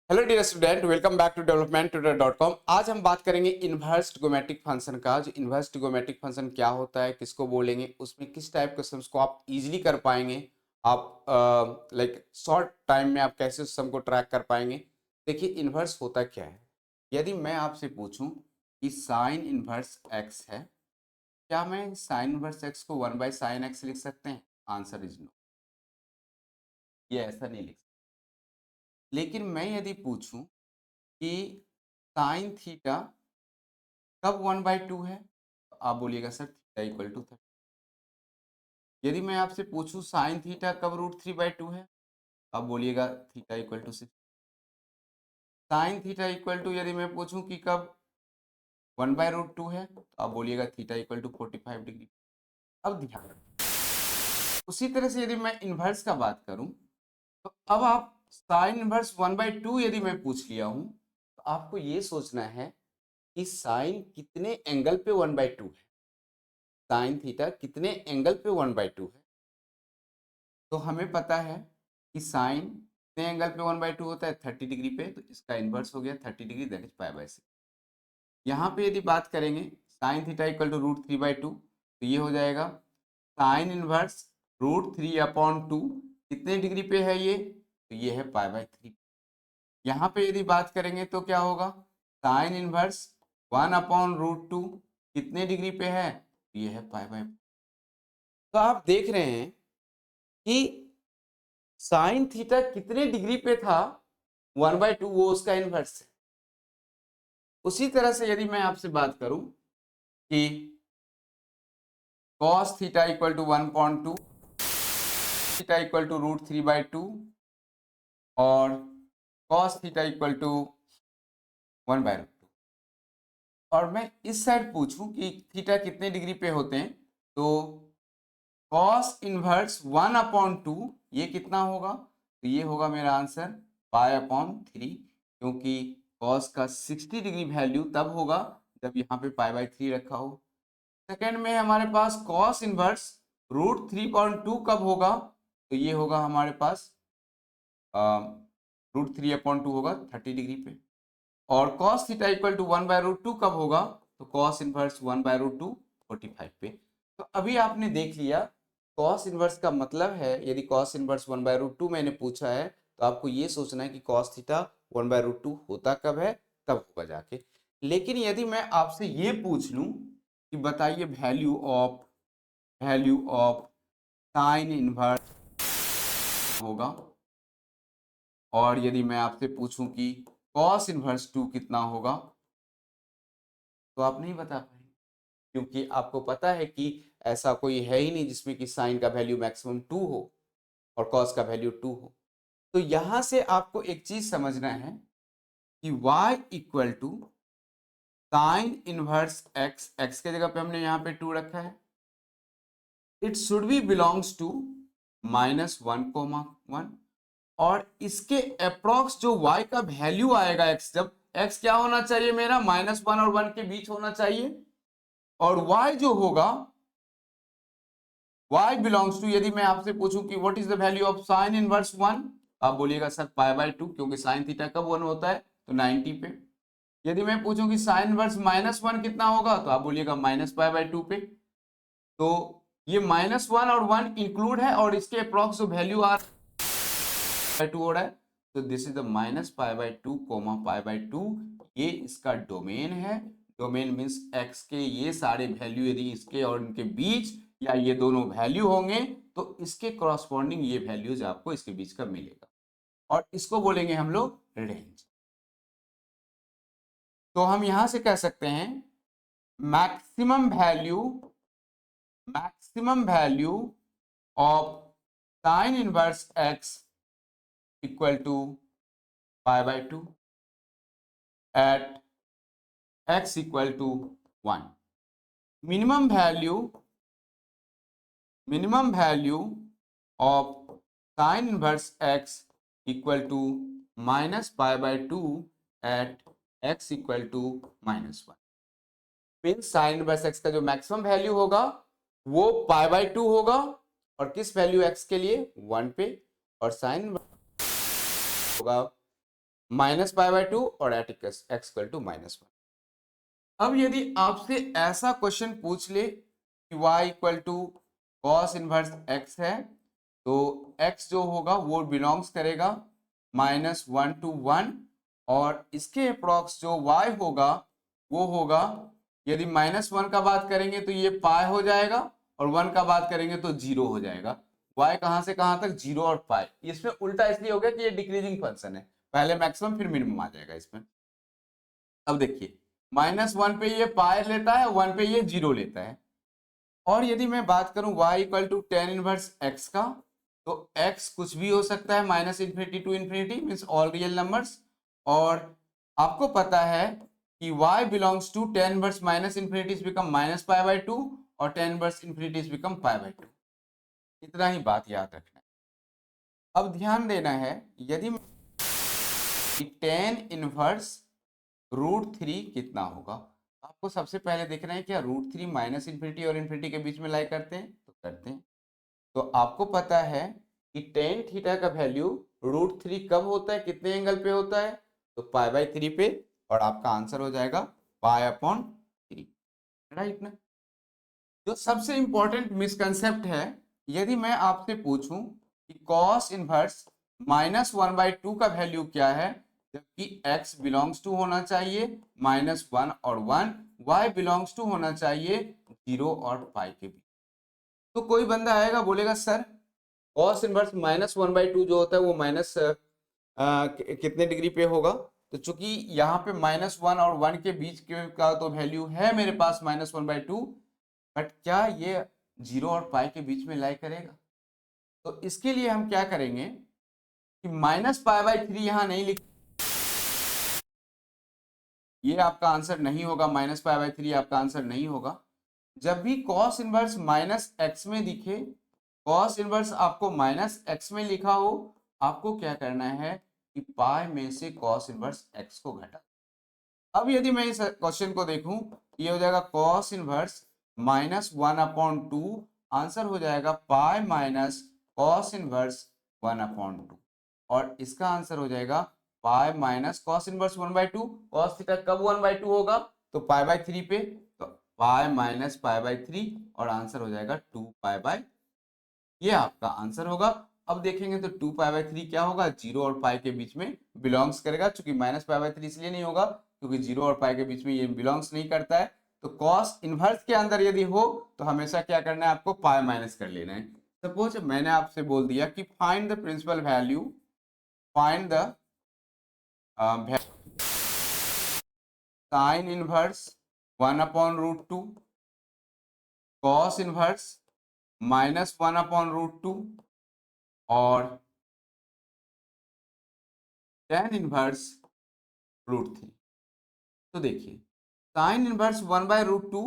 Hello dear student, welcome back to developmenttutor.com। आज हम बात करेंगे इन्वर्स ट्रिगोमेट्रिक फंक्शन का। जो इन्वर्स ट्रिगोमेट्रिक फंक्शन क्या होता है, किसको बोलेंगे, उसमें किस टाइप क्वेश्चंस को आप इजीली कर पाएंगे, आप लाइक शॉर्ट टाइम में आप कैसे उस सम को ट्रैक कर पाएंगे। देखिए, इन्वर्स होता क्या है। यदि मैं आपसे पूछूं कि साइन इन्वर्स एक्स है, क्या मैं साइन इन्वर्स एक्स को 1/sin x लिख सकते हैं? आंसर इज नो, ये ऐसा नहीं लिख सकते। लेकिन मैं यदि पूछूं कि साइन थीटा कब 1/2 है, तो आप बोलिएगा सर थीटा इक्वल टू 30। यदि मैं आपसे पूछूं साइन थीटा कब √3/2 है, आप बोलिएगा theta equal to 6। Sine theta equal to यदि मैं पूछूं कि कब 1/√2 है, तो आप बोलिएगा थीटा इक्वल टू 45 डिग्री। अब ध्यान रखें, उसी तरह से यदि मैं इन्वर्स का बात करूं, तो अब आप साइन इन्वर्स 1/2 यदि मैं पूछ लिया हूं, तो आपको ये सोचना है कि साइन कितने एंगल पे 1/2 है, साइन थीटा कितने एंगल पे 1/2 है। तो हमें पता है कि साइन कितने एंगल पे 1/2 होता है, 30 डिग्री पे, तो इसका इन्वर्स हो गया 30 डिग्री, दैट इज π/6। यहाँ पे यदि बात करेंगे साइन थीटा इक्वल टू √3/2, तो ये हो जाएगा साइन इन्वर्स √3/2 कितने डिग्री पे है ये, तो ये है π/3। यहाँ पे यदि बात करेंगे तो क्या होगा, साइन इन्वर्स 1/√2 कितने डिग्री पे है, तो ये है π/4। तो आप देख रहे हैं कि साइन थीटा कितने डिग्री पे था, 1/2, वो उसका इन्वर्स है। उसी तरह से यदि मैं आपसे बात करूं कि cos theta equal to 1/2, theta equal to √3/2 और cos थीटा इक्वल टू 1/√2, और मैं इस साइड पूछूं कि थीटा कितने डिग्री पे होते हैं, तो cos इनवर्स 1/2 ये कितना होगा, तो ये होगा मेरा आंसर π/3, क्योंकि cos का 60 डिग्री वैल्यू तब होगा जब यहाँ पे π/3 रखा हो। सेकेंड में हमारे पास cos इनवर्स √3/2 कब होगा, तो ये होगा हमारे पास √3/2 होगा 30 डिग्री पे। और cos थीटा इक्वल टू 1/√2 कब होगा, तो cos इनवर्स 1/√2 45 पे। तो अभी आपने देख लिया cos इनवर्स का मतलब है, यदि cos इनवर्स 1/√2 मैंने पूछा है, तो आपको ये सोचना है कि cos थीटा 1/√2 होता कब है, तब होगा जाके। लेकिन यदि मैं आपसे ये पूछ लूं कि बताइए वैल्यू ऑफ साइन इनवर्स होगा, और यदि मैं आपसे पूछूं कि cos इनवर्स 2 कितना होगा, तो आप नहीं बता पाएंगे, क्योंकि आपको पता है कि ऐसा कोई है ही नहीं जिसमें कि साइन का वैल्यू मैक्सिमम 2 हो और cos का वैल्यू 2 हो। तो यहां से आपको एक चीज समझना है कि y equal to sine inverse x, x के जगह पे हमने यहाँ पे 2 रखा है, it should be belongs to -1,1, और इसके अप्रोक्स जो y का वैल्यू आएगा x, जब x क्या होना चाहिए मेरा, -1 और 1 के बीच होना चाहिए, और y जो होगा y बिलोंग्स टू, यदि मैं आपसे पूछूं कि what is the value of sine inverse 1, आप बोलिएगा सर π/2, क्योंकि साइन थीटा कब 1 होता है, तो 90 पे। यदि मैं पूछूं कि साइन इनवर्स -1 कितना होगा, तो आप बोलिएगा -π/2 पे। तो ये -1 और 1 इंक्लूड है, और इसके अप्रॉक्स जो वैल्यू आ 2 हो रहा है, तो दिस इज द -π/2, π/2, ये इसका डोमेन है। डोमेन मीन्स x के ये सारे वैल्यू यदि इसके और इनके बीच, या ये दोनों वैल्यू होंगे, तो इसके कॉरस्पॉन्डिंग ये वैल्यूज आपको इसके बीच का मिलेगा, और इसको बोलेंगे हम लोग रेंज। तो हम यहां से कह सकते हैं maximum value of sine inverse x equal to π/2 at x equal to 1। Minimum value of sine inverse x equal to -π/2 at x equal to -1। Means sine inverse x का जो मैक्सिमम वैल्यू होगा वो π/2 होगा, और किस वैल्यू x के लिए, 1 पे, और साइन होगा माइनस पाई बाय टू और एट एक्स इक्वल टू -1। अब यदि आपसे ऐसा क्वेश्चन पूछ ले कि y equal to cos inverse x है, तो x जो होगा वो बिलोंग्स करेगा -1 to 1, और इसके अप्रॉक्स जो y होगा वो होगा, यदि -1 का बात करेंगे तो ये पाई हो जाएगा, और 1 का बात करेंगे तो 0 हो जाएगा। y कहां से कहां तक, 0 और पाई। इसमें उल्टा इसलिए हो गया कि ये डिक्रीजिंग फंक्शन है, पहले मैक्सिमम फिर मिनिमम आ जाएगा इसमें। अब देखिए, -1 पे ये पाई लेता है, 1 पे ये 0 लेता है। और यदि मैं बात करूं y equal to tan inverse x का, तो x कुछ भी हो सकता है, -∞ to infinity means all real numbers. और आपको पता है कि y belongs to tan inverse -∞ become -π/2 और टेन इनवर्स इन्फिनिटी बिकम π/2। इतना ही बात याद रखना है। अब ध्यान देना है, यदि टेन इनवर्स √3 कितना होगा, आपको सबसे पहले देखना है क्या √3 -∞ और इन्फिनिटी के बीच में लाई करते हैं, तो करते हैं। तो आपको पता है कि टेन थीटा का वैल्यू √3 कब होता है, कितने एंगल पे होता है, तो π/3 पे, और आपका आंसर हो जाएगा π/3, राइट ना। जो सबसे इंपॉर्टेंट मिसकंसेप्ट है, यदि मैं आपसे पूछूं कि कॉस इनवर्स -1/2 का वैल्यू क्या है, जबकि x बिलोंग्स टू होना चाहिए -1 और 1, y बिलोंग्स टू होना चाहिए 0 और पाई के बीच। तो कोई बंदा आएगा बोलेगा सर कॉस इनवर्स -1/2 जो होता है वो माइनस कितने डिग्री पे होगा, तो चूंकि यहाँ पे -1 और 1 के बीच का तो वैल्यू है मेरे पास -1/2, बट क्या ये 0 और पाई के बीच में लाई करेगा। तो इसके लिए हम क्या करेंगे कि -π/3 यहाँ नहीं लिख, ये आपका आंसर नहीं होगा, -π/3 आपका आंसर नहीं होगा। जब भी कॉस इनवर्स -x में दिखे, कॉस इनवर्स आपको -x में लिखा हो, आपको क्या करना है कि पाई में से कॉस इनवर्स x को घटा। अब यदि मैं इस क्वेश्चन को देखूं, ये हो जाएगा कॉस इनवर्स -1/2, आंसर हो जाएगा पाई माइनस कॉस इनवर्स 1/2, और इसका आंसर हो जाएगा pi minus cos inverse 1/2। Cos theta कब 1/2 होगा, तो π/3 पे, तो पाई माइनस π/3, और आंसर हो जाएगा 2π/, ये आपका आंसर होगा। अब देखेंगे तो 2π/3 क्या होगा, 0 और पाई के बीच में बिलोंग्स करेगा, चूंकि -π/3 इसलिए नहीं होगा क्योंकि 0 और पाई के बीच में ये बिलोंग्स नहीं करता है। तो कॉस इनवर्स के अंदर यदि हो तो हमेशा क्या करना है, आपको पाई माइनस कर लेना है। सपोज मैंने आपसे बोल दिया कि find the principal value, find the sine inverse 1/√2, cos inverse -1/√2 और tan इनवर्स √3। तो देखिए साइन इनवर्स 1/√2,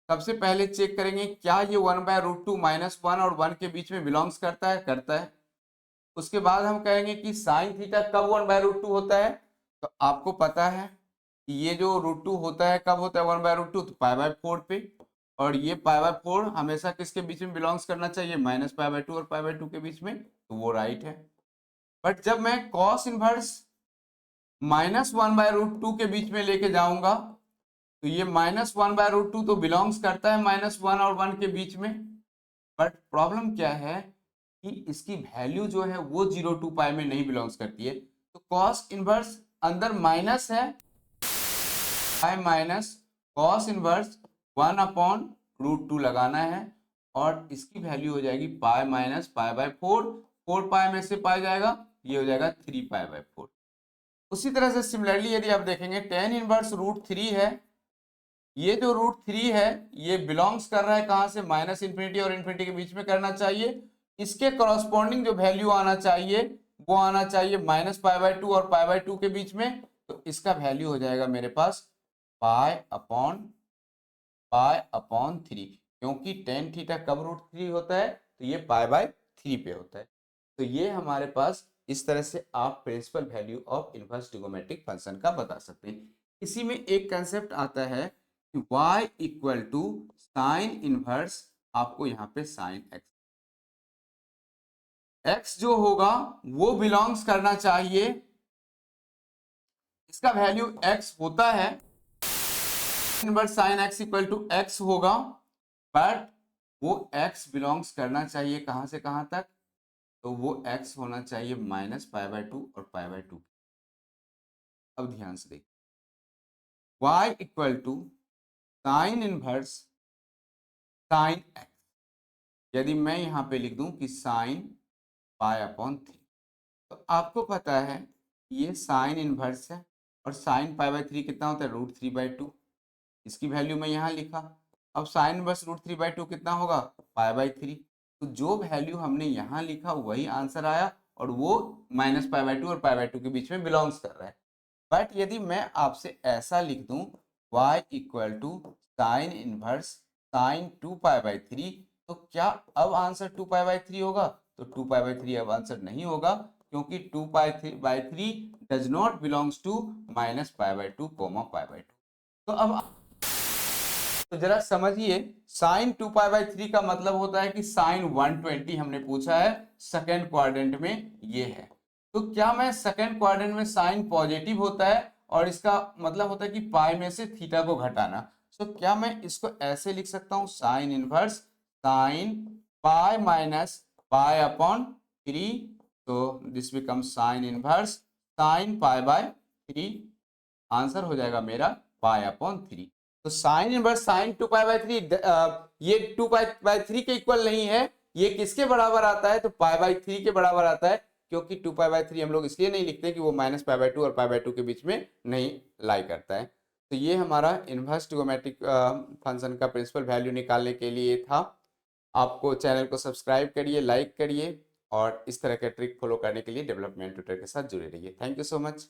सबसे पहले चेक करेंगे क्या ये 1/√2 -1 और 1 के बीच में बिलोंग्स करता है, करता है। उसके बाद हम कहेंगे कि साइन थीटा कब 1/√2 होता है, तो आपको पता है कि ये जो √2 होता है कब होता है 1/√2, तो π/4 पे, और ये π/4 हमेशा किसके बीच में बिलोंग्स करना चाहिए, -π/2 और π/2 के बीच में, तो वो राइट है। बट जब मैं कॉस इनवर्स -1/√2 के बीच में लेके जाऊंगा, तो ये -1/√2 तो बिलोंग्स करता है -1 और 1 के बीच में, बट प्रॉब्लम क्या है कि इसकी वैल्यू जो है वो 0 to पाई में नहीं बिलोंग्स करती है। तो कॉस इनवर्स अंदर माइनस है, पाई माइनस कॉस इनवर्स 1/√2 लगाना है, और इसकी वैल्यू हो जाएगी पाई माइनस π/4, 4 पाई में से पाई जाएगा, ये हो जाएगा 3π/4। उसी तरह से सिमिलरली यदि आप देखेंगे tan इनवर्स √3 है, ये जो √3 है ये बिलोंग्स कर रहा है कहां से, -∞ और इन्फिनिटी के बीच में करना चाहिए। इसके करॉस्पॉन्डिंग जो वैल्यू आना चाहिए वो आना चाहिए -π/2 और π/2 के बीच में, तो इसका वैल्यू हो जाएगा मेरे पास पाई/3, क्योंकि tan थीटा कब √3 होता है, तो ये पाई/3 पे होता है। तो ये हमारे पास इस तरह से आप principal value of inverse trigonometric function का बता सकते हैं। इसी में एक कंसेप्ट आता है कि y equal to sine inverse, आपको यहाँ पे साइन x जो होगा वो बिलोंग्स करना चाहिए इसका वैल्यू x होता है, inverse sine x equal to x होगा, बट वो x बिलोंग्स करना चाहिए कहां से कहां तक, तो वो x होना चाहिए -π/2 और π/2। अब ध्यान से देखिए, y equal to sine inverse sine x, यदि मैं यहाँ पे लिख दूं कि साइन π/3, तो आपको पता है ये साइन इनवर्स है और साइन π/3 कितना होता है, √3/2। इसकी वैल्यू मैं यहाँ लिखा। अब साइन इनवर्स √3/2 कितना होगा, π/3। तो जो वैल्यू हमने यहाँ लिखा वही आंसर आया, और वो -π/2 और π/2 के बीच में बिलोंग्स कर रहा है। बट यदि मैं आपसे ऐसा लिख दूं y equal to sine inverse sine 2π/3, तो क्या अब आंसर 2π/3 होगा, तो 2π/3 अब आंसर नहीं होगा, क्योंकि 2π/3 डज नॉट बिलोंग्स टू -π/2, π/2। तो अब तो जरा समझिए, साइन 2π/3 का मतलब होता है कि साइन 120 हमने पूछा है, सेकेंड क्वाड्रेंट में ये है। तो क्या मैं सेकेंड क्वाड्रेंट में साइन पॉजिटिव होता है और इसका मतलब होता है कि पाई में से थीटा को घटाना, तो क्या मैं इसको ऐसे लिख सकता हूं, sine inverse sine pi minus π/3, तो this become sine inverse sine π/3, answer हो जाएगा मेरा π/3। तो साइन इनवर्स साइन 2π/3 ये 2π/3 के इक्वल नहीं है, ये किसके बराबर आता है, तो π/3 के बराबर आता है, क्योंकि 2π/3 हम लोग इसलिए नहीं लिखते कि वो -π/2 और π/2 के बीच में नहीं लाई करता है। तो ये हमारा इनवर्स ट्रिगोनोमेट्रिक फंक्शन का प्रिंसिपल वैल्यू निकालने के लिए था। आपको चैनल को सब्सक्राइब करिए, लाइक करिए, और इस तरह के ट्रिक फॉलो करने के लिए डेवलपमेंट ट्यूटर के साथ जुड़े रहिए। Thank you so much.